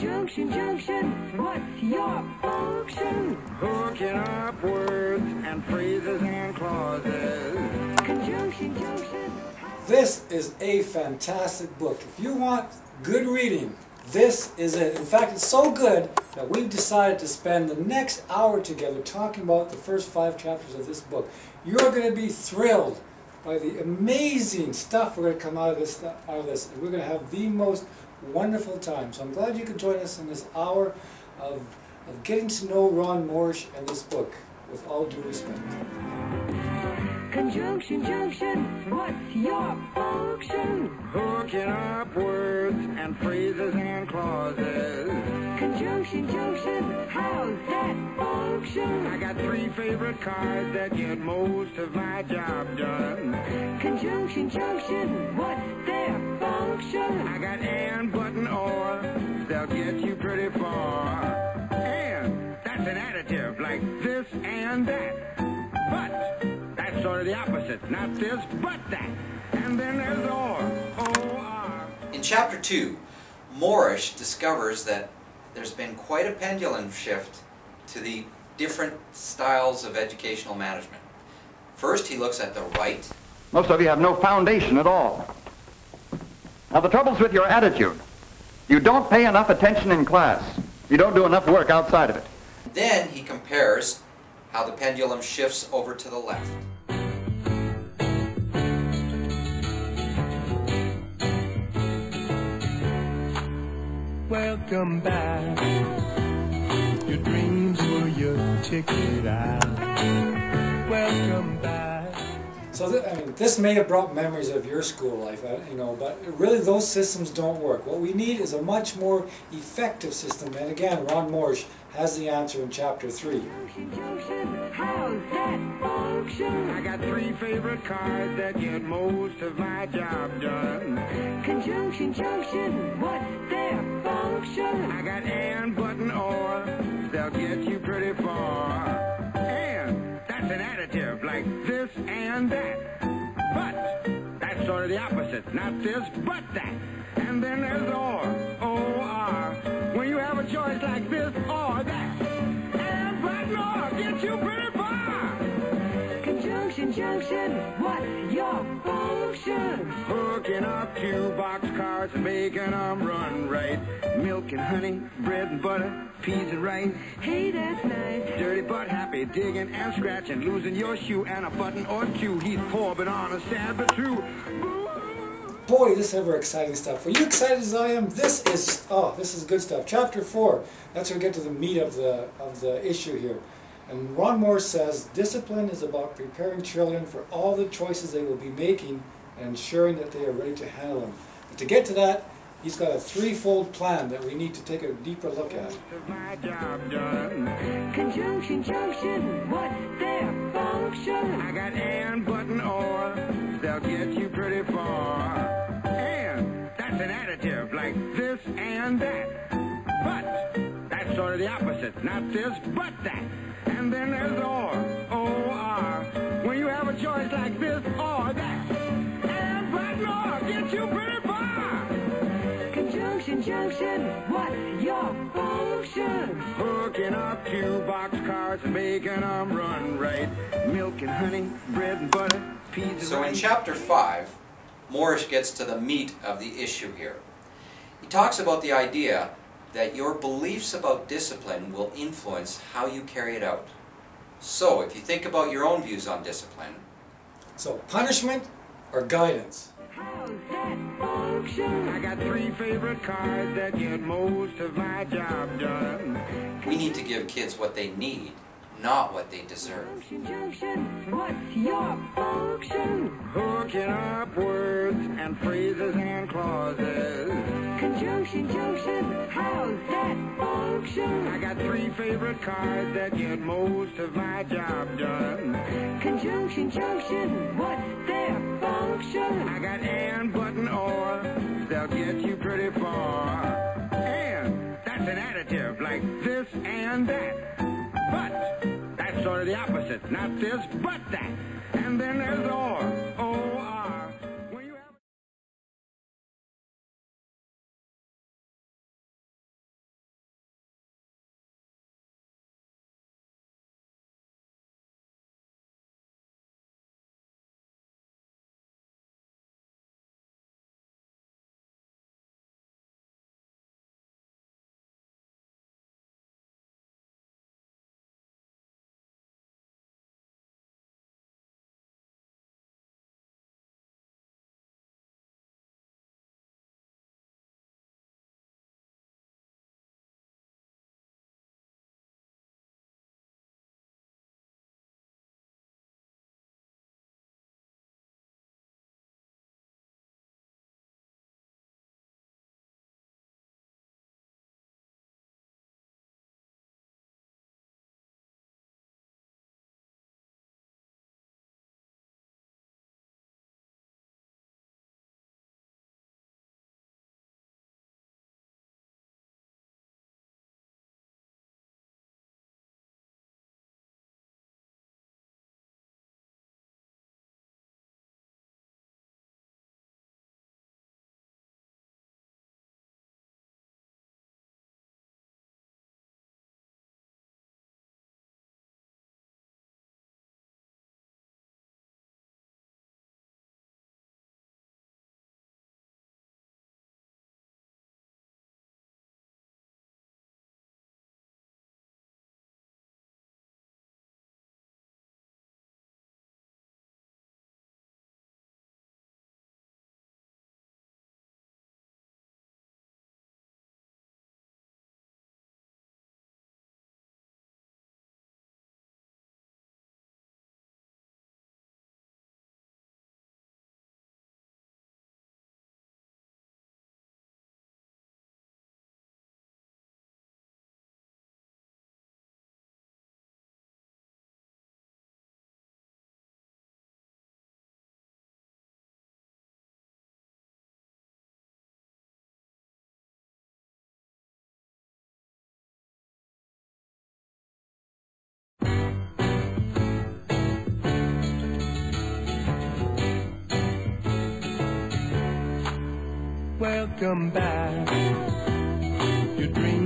Conjunction, junction, what's your function? Hooking up words and phrases and clauses. Conjunction, junction. This is a fantastic book. If you want good reading, this is it. In fact, it's so good that we've decided to spend the next hour together talking about the first 5 chapters of this book. You're going to be thrilled by the amazing stuff we're going to come out of this. And we're going to have the most wonderful time. So I'm glad you could join us in this hour of getting to know Ron Morrish and this book, with all due respect. Conjunction, junction, what's your function? Hooking up words and phrases and clauses. Conjunction, junction, how's that function? I got 3 favorite cards that get most of my job done. Conjunction, junction, what's their function? I got and, but, and, or, they'll get you pretty far. And, that's an adjective like this and that. But, that's sort of the opposite. Not this, but that. And then there's or, O-R. In Chapter 2, Morrish discovers that there's been quite a pendulum shift to the different styles of educational management. First, he looks at the right. Most of you have no foundation at all. Now, the trouble's with your attitude. You don't pay enough attention in class. You don't do enough work outside of it. Then he compares how the pendulum shifts over to the left. Welcome back. Your dreams were your ticket out. Welcome back. So this may have brought memories of your school life, but really those systems don't work. What we need is a much more effective system, and again, Ron Morrish has the answer in Chapter 3. How's that function? I got 3 favorite cards that get most of my job done. Conjunction, junction, what's their function? I got and, but, and, or, they'll get you pretty far. And, that's an adjective like this and that. But, that's sort of the opposite. Not this, but that. And then there's or, O-R. When you have a choice like this or that. And, but, and, or, get you pretty far. Conjunction, junction, what's your function? Hooking up 2 boxcars and making them run right. Milk and honey, bread and butter, peas and rice. Hey, that's nice. Dirty but happy, digging and scratching, losing your shoe and a button or 2. He's poor but honest, sad but true. Boy, this is ever exciting stuff. Are you excited as I am? This is good stuff. Chapter 4. That's where we get to the meat of the issue here. And Ron Moore says, discipline is about preparing children for all the choices they will be making and ensuring that they are ready to handle them. But to get to that, he's got a 3-fold plan that we need to take a deeper look at. Conjunction, junction, what's their function? I got and, but, and, or, they'll get you pretty far. And, that's an adjective like this and that. But, that's sort of the opposite. Not this, but that. And then there's or, O-R. When you have a choice like this or that. And, but, and, or, get you pretty far. Conjunction, junction, what's your function? Hooking up 2 boxcars and making them run right. Milk and honey, bread and butter, peas and rice. So in Chapter 5, Morrish gets to the meat of the issue here. He talks about the idea that your beliefs about discipline will influence how you carry it out. So if you think about your own views on discipline. So punishment or guidance? How's that function? I got 3 favorite cards that get most of my job done. We need to give kids what they need, not what they deserve. Conjunction, junction, what's your function? Hooking up words and phrases and clauses. Conjunction, junction, how's that function? I got 3 favorite cards that get most of my job done. Conjunction, junction, what's their function? I got and, but, and, or, they'll get you pretty far. And, that's an adjective like this and that. But, that's sort of the opposite. Not this, but that. And then there's or, O-R. welcome back. Your dreams